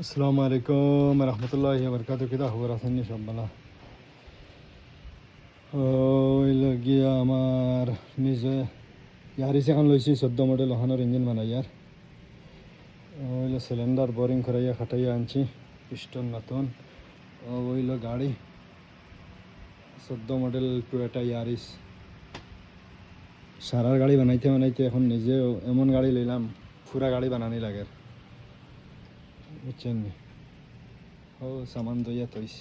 আসসালামু আলাইকুম রহমতুল্লাহি বরকাতুহু। কিতা খবর আছেন নি সব বালা? ওইল গিয়া আমার নিজে ইয়ারিস এখন লইছি 14 মডেল ওখানোর ইঞ্জিন বানাই আর ওইল সিলিন্ডার বোরিং করাইয়া খাটাইয়া আনছি পিস্টন নতুন। ওইল গাড়ি 14 মডেল টয়োটা ইয়ারিস। সারার গাড়ি বানাইতে বানাইতে এখন নিজে এমন গাড়ি লইলাম পুরা গাড়ি বানানি লাগে, বুঝছেন নি? ও সামান দইয়া তৈস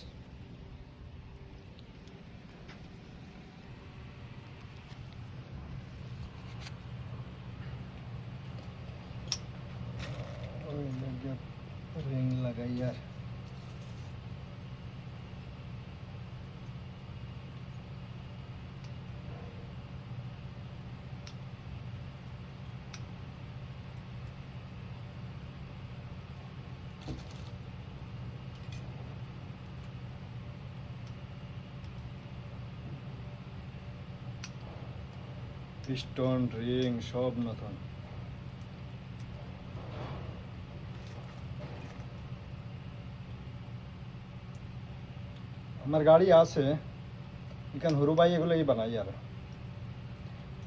রিং লাগাই আর পিস্টন রিং সব নতুন। আমার গাড়ি আছে এখান হরুবাই এগুলোই বানাই আর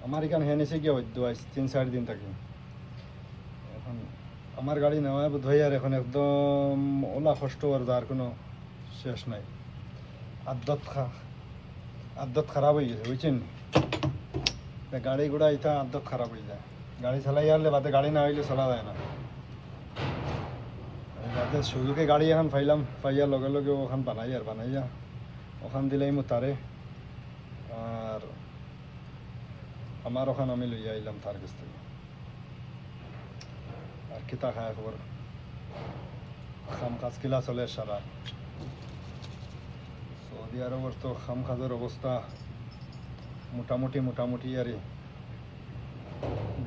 আমার এখানে হেনেছে গিয়ে হইতো আজ 3-4 দিন থাকি। এখন আমার গাড়ি নেওয়া বোধ হয় আর এখন একদম ওলা কষ্ট আর যার কোনো শেষ নাই। আদত খারাপ হয়ে গেছে, বুঝছেন? গাড়ি ঘোড়া এটা আদত খারাপ হয়ে যায়। গাড়ি চালাই আরলে বাদে গাড়ি না হইলে চলা যায় না। বাদে সুযোগে গাড়ি এখন পাইয়া লগে লগে ওখান বানাইয়া ওখান দিলেই মো তারে আর আমার ওখান আমি লইয়া আইলাম তার কাছ থেকে। আর কিতা খায় খবর, খাম কাজ কিলা চলে সারা সৌদি আরবের তো খাম কাজের অবস্থা মোটামুটি আর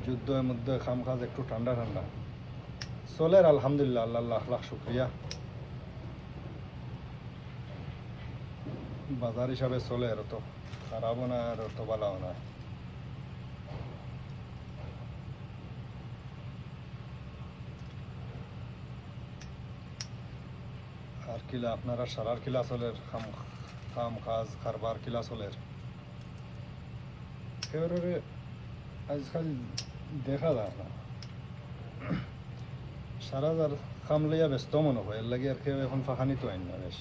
যুদ্ধের মধ্যে খাম কাজ একটু ঠান্ডা চলে। আলহামদুলিল্লাহ, আল্লাহ লাখ লাখ শুক্রিয়া। বাজার হিসাবে চলে আর তো খারাপও না আর তো ভালোও না। আর কিলা আপনারা সারার কিলা চলের খাম কাজ কারবার কিলা চলের এবারে আজকাল দেখা যায় না। সারা যার খাম লইয়া ব্যস্ত মনে হয়, এর লাগে আর কেউ এখন ফাঁকানি তো আইন না বেশ।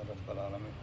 রব্বাল আলামিন।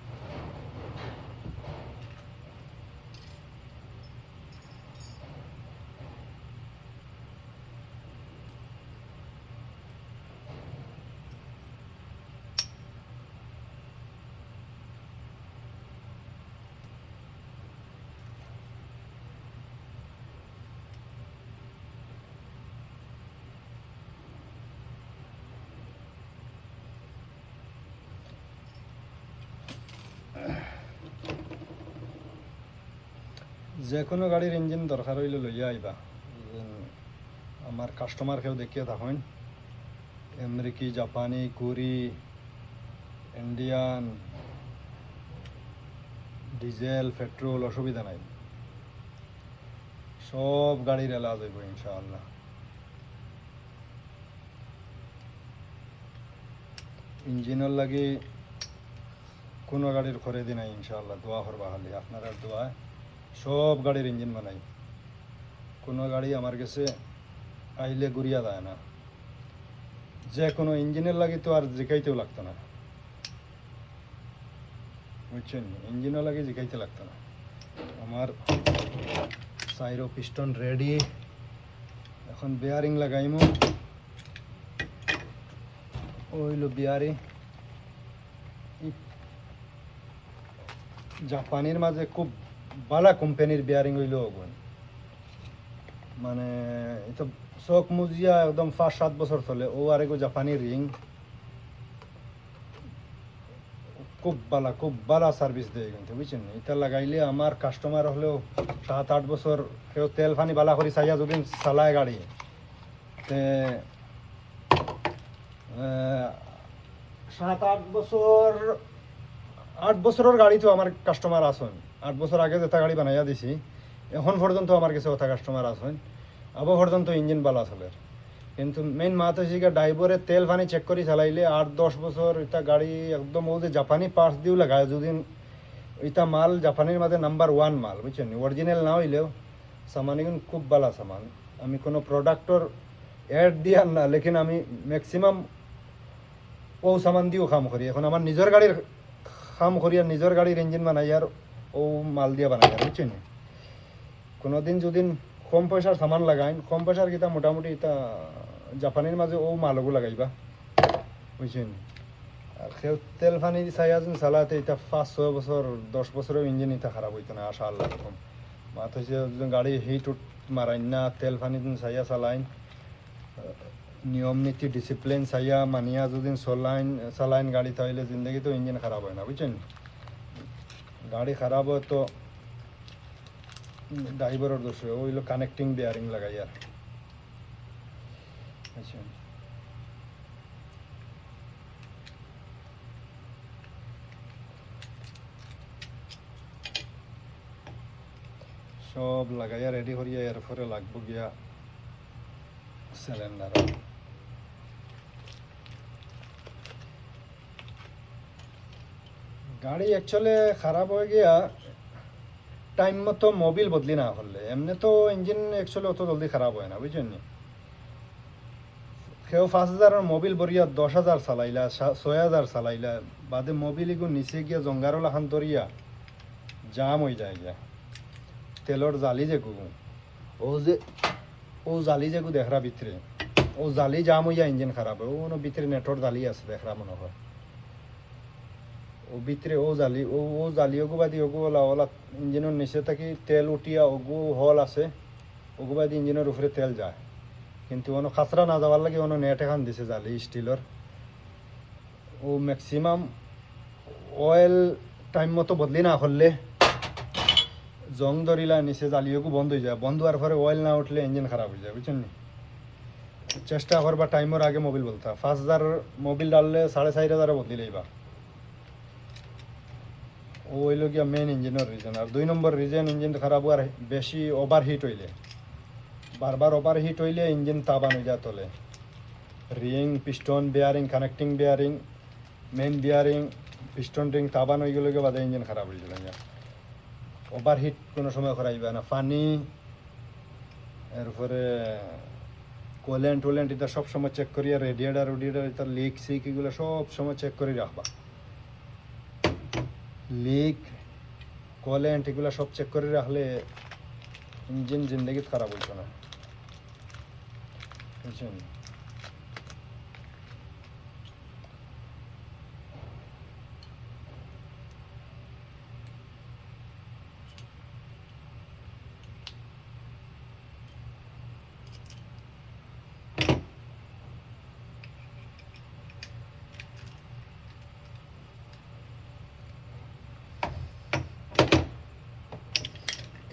যে কোনো গাড়ির ইঞ্জিন দরকার হইলে লইয়া আইবা। আমার কাস্টমার কেউ দেখিয়ে থাকেন, আমেরিকি, জাপানি, কোরি, ইন্ডিয়ান, ডিজেল, পেট্রোল, অসুবিধা নাই। সব গাড়ির এলাজ হইব ইনশাআল্লাহ। ইঞ্জিনের লাগে কোনো গাড়ির খরিদি নাই ইনশাআল্লাহ। দোয়া করবা খালি আপনারা দোয়া, সব গাড়ির ইঞ্জিন বানাই। কোনো গাড়ি আমার কাছে আইলে ঘুরিয়া যায় না। যে কোনো ইঞ্জিনের লাগে তো আর জিকাইতেও লাগতো না, বুঝছেন? ইঞ্জিনও লাগে জিকাইতে লাগতো না। আমার সাইরো পিস্টন রেডি, এখন বেয়ারিং লাগাইমু। ওইলো বিয়ারিং জাপানির মাঝে খুব ভালো কোম্পানির বিয়ারিং হইল, মানে এটা চোখ মুজিয়া একদম 5-7 বছর চলে। ও আরেকো জাপানি রিং খুব ভালো সার্ভিস দেয় কিন্তু, বুঝছেন? এটা লাগাইলে আমার কাস্টমার হলেও 7-8 বছর কেউ তেল ফানি বালা করে চাইয়া যদি চালায় গাড়ি, তে 7-8 বছর 8 বছরের গাড়ি তো আমার কাস্টমার আসেন, 8 বছর আগে যেটা গাড়ি বানাইয়া দিছি এখন পর্যন্ত আমার কাছে ওটা কাস্টমার আসেন, আবো পর্যন্ত ইঞ্জিন বালা চলে। কিন্তু মেইন মাত হয়েছে কি ড্রাইভারে তেল পানি চেক করে চালাইলে 8-10 বছর এটা গাড়ি একদম ও যে জাপানি পার্টস দিও লাগায়, যদি এটা মাল জাপানির মাঝে নাম্বার 1 মাল, বুঝছেন, অরিজিনাল না হইলেও সামান এখন খুব ভালো সামান। আমি কোনো প্রোডাক্টর অ্যাড দিয়ার না, লেকিন আমি ম্যাক্সিমাম ও সামান দিয়েও কাম করি। এখন আমার নিজের গাড়ির কাম করি আর নিজের গাড়ির ইঞ্জিন বানাই আর ও মাল দিয়ে বানাই আর, বুঝছেন। কোনো দিন যদি কম পয়সার সামান লাগাইন, কম পয়সার কিতা মোটামুটি এটা জাপানির মাঝে ও মালগো লাগাইবা, বুঝছেন। আর সেও তেল পানি চাইয়া যেন চালাতে এটা 5-6 বছর 10 বছরেও ইঞ্জিন এটা খারাপ হইতো না, আশা আল্লাহ রকম। মাত হয়েছে গাড়ি হিট উঠ মারাইন না, তেল পানি দিন চাইয়া চালাইন, নিয়ম নীতি ডিসিপ্লিন চাইয়া মানিয়া যদি চালাইন গাড়ি, তাহলে জিন্দগি তো ইঞ্জিন খারাপ হয় না, বুঝছেন। গাড়ি খারাপ হয় তো ড্রাইভারের দোষ, ওইগুলো কানেক্টিং বিয়ারিং লাগাই আর, বুঝছেন। সব লাগাইয়া রেডি করিয়া এরপরে লাগবো গিয়া সিলিন্ডার। গাড়ি অ্যাকচুয়ালি খারাপ হয়ে গিয়া টাইম মতো মোবিল বদলি না করলে এমনি তো ইঞ্জিন অ্যাকচুয়ালি অত জলদি খারাপ হয় না, বুঝছেন। কেউ 5,000 মোবিল বরিয়া 10,000 চালাইলা 6,000 চালাইলা বাদে মোবিল এগুলো নিচে গিয়া জঙ্গারলা খান ধরিয়া জাম হয়ে যায় গিয়া। তেলর জালি যেগু ও জালি যেগু দেখরা ভিতরে, ও জালি জাম হইয়া ইঞ্জিন খারাপ হয়। ও ভিতরে নেটর জালি আছে দেখরা মনে হয়, ও ভিতরে ও জালি ও জালি ওগু বাদি ওগু ওলা ওলা ইঞ্জিনের নিচে থাকি তেল উঠিয়া ওগু হল আছে, ওগু বাদি ইঞ্জিনের উপরে তেল যায়। কিন্তু অন্য খাসরা না যাওয়ার লাগে অন্য নেট এখান দিছে জালি স্টিলের। ও ম্যাক্সিমাম অয়েল টাইম মতো বদলি না করলে জং ধরিলা নিচে জালিওগু বন্ধ হয়ে যায়, বন্ধ হওয়ার পরে অয়েল না উঠলে ইঞ্জিন খারাপ হয়ে যায়, বুঝছেন। চেষ্টা করবা টাইমের আগে মোবিল বলতা, 5,000 মোবিল ডাললে 4,500 বদলি লইবা। ও হইল গিয়া মেন ইঞ্জিনের রিজন। আর 2 নম্বর রিজন ইঞ্জিন খারাপ হওয়ার বেশি ওভার হিট হইলে, বারবার ওভার হিট হইলে ইঞ্জিন তাবান হয়ে যায় তলে। Ring piston bearing connecting bearing main bearing piston ring তাবান হয়ে গেলে বাদে ইঞ্জিন খারাপ হয়ে যাবে। ওভার হিট কোনো সময় করাইবে না। পানি এরপরে কোলেন্ট এটা সব সময় চেক করিয়া, রেডিয়েটার এটা লিক সিক এগুলো সব সময় চেক করে রাখবা। লিক কোলেন্ট এগুলো সব চেক করে রাখলে ইঞ্জিন জিন্দগি খারাপ হইতো না, বুঝছেন।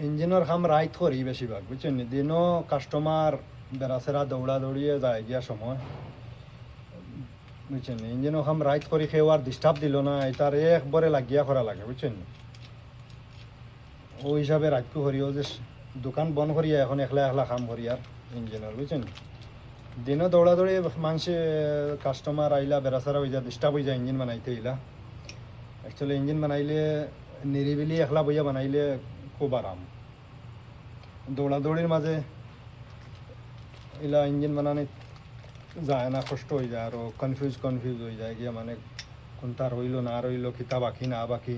ইঞ্জিনের কাম রাইত করি বেশিরভাগ, বুঝছেন। দিনও কাস্টমার বেড়াচেরা দৌড়া দৌড়িয়ে যায় গিয়া সময়, বুঝছেন। ইঞ্জিনও কাম রাইত করি খেয়ে আর ডিস্টার্ব দিল না, এটার একবারে লাগিয়া করা লাগে, বুঝছেন। ও হিসাবে রাখতে করিও যে দোকান বন্ধ করিয়া এখন একলা একলা কাম করি আর ইঞ্জিনের, বুঝছেন। দিনও দৌড়াদৌড়ি মানুষে কাস্টমার আইলা বেড়াচেরা হয়ে যায়, ডিস্টার্ব হয়ে যায় ইঞ্জিন বানাইতে হইলা। অ্যাকচুয়ালি ইঞ্জিন বানাইলে নিরিবিলি একলা বইয়া বানাইলে খুব আরাম। দৌড়াদৌড়ির মাঝে এলা ইঞ্জিন বানানি যায় না, কষ্ট হয়ে যায়, আরও কনফিউজ হয়ে যায় গিয়া, মানে কোনটা রইল না রইল, খিতা বাকি না বাকি,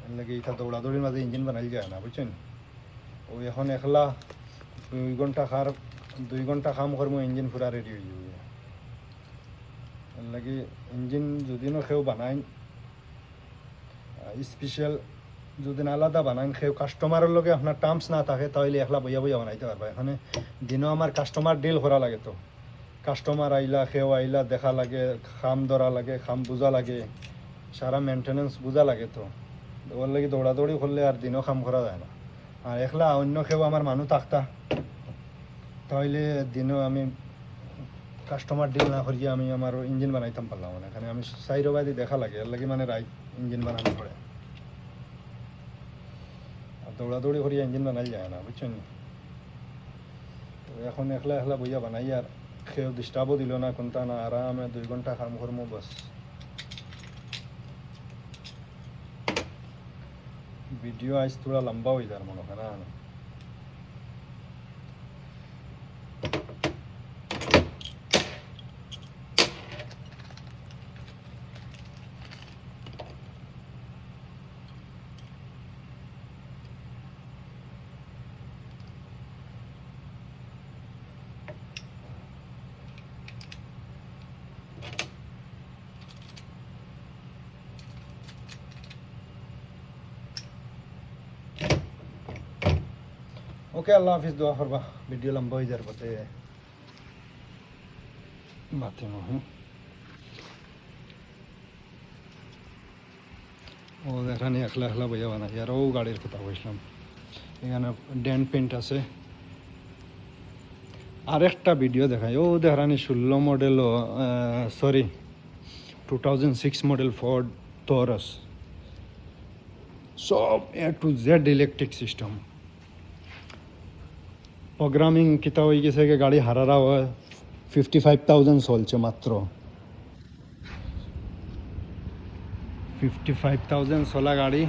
এর লাগে এটা দৌড়াদৌড়ির মাঝে ইঞ্জিন বানাই যায় না, বুঝছেন। ও এখন একলা 2 ঘন্টা কাম করবো ইঞ্জিন পুরা রেডি হয়ে যাবে। এর লাগে ইঞ্জিন যদিও কেউ বানাই স্পেশাল, যদি আলাদা বানান কেউ কাস্টমারের লগে আপনার টার্মস না থাকে তাহলে একলা বইয়া বানাইতে পারবা। এখানে দিনও আমার কাস্টমার ডিল করা লাগে, তো কাস্টমার আইলা কেউ আইলা দেখা লাগে, খাম ধরা লাগে, খাম বোঝা লাগে, সারা মেনটেনেন্স বোঝা লাগে। তো ওর লাগে দৌড়াদৌড়ি করলে আর দিনও কাম করা যায় না। আর একলা অন্য কেউ আমার মানুষ থাকতা তাহলে দিনও আমি কাস্টমার ডিল না করিয়া আমি আমার ইঞ্জিন বানাইতাম পারলাম না। এখানে আমি সাইড বাদি দেখা লাগে, এর লাগে মানে ইঞ্জিন বানানো পড়ে, আর দৌড়াদৌড়ি করিয়া ইঞ্জিন বানাই যায় না, বুঝছেন? তো এখন একলা একলা বইয়া বানাই, আর কেউ ডিস্টার্বও দিল না, কোনটা না, আরামে 2 ঘন্টা কাম করবো বাস। ভিডিও আজ থোড়া লম্বা হয়ে যার মনে হয় না? ওকে, আল্লাহ হাফিজ, দোয়া করবা, ভিডিও লম্বা হয়ে যার পথে মাতিম। ও এখানে একলা একলা বইয়া বানাই, আর ও গাড়ির কথা বলছিলাম, এখানে ড্যান পেন্ট আছে। আরেকটা ভিডিও দেখাই, ও দেখানি 16 model, sorry 2006 model Ford Taurus, সব A to Z electric system. Programming কিতা হয়ে গেছে, গাড়ি হারারা হয় 55,000 চলছে মাত্র। 55,000 চলা গাড়ি,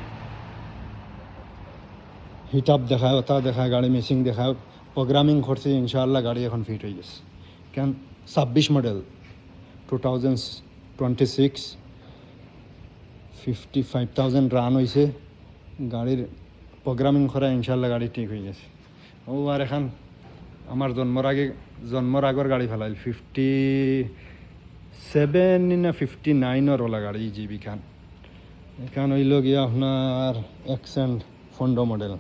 হিট আপ দেখায়, ওটা দেখায়, গাড়ি মিসিং দেখায়। প্রোগ্রামিং করছে, ইনশাআল্লাহ গাড়ি এখন ফিট হয়ে গেছে। কেন 26 মডেল 2026, 55,000 রান হয়েছে গাড়ির। প্রোগ্রামিং করা, ইনশাআল্লাহ গাড়ি ঠিক হয়ে গেছে। ও আর এখন আমার জন্মর আগর গাড়ি ফেলাইল, 57 না 59 ওলা গাড়ি জিবি খান। এখান হইল গিয়া আপনার অ্যাকসেন্ট ফন্ডো মডেল।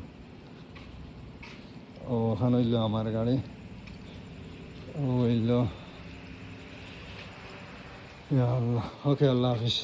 ও ওখান হইল আমার গাড়ি, ও হইল, ইয়া আল্লাহ। ওকে, আল্লাহ হাফিজ।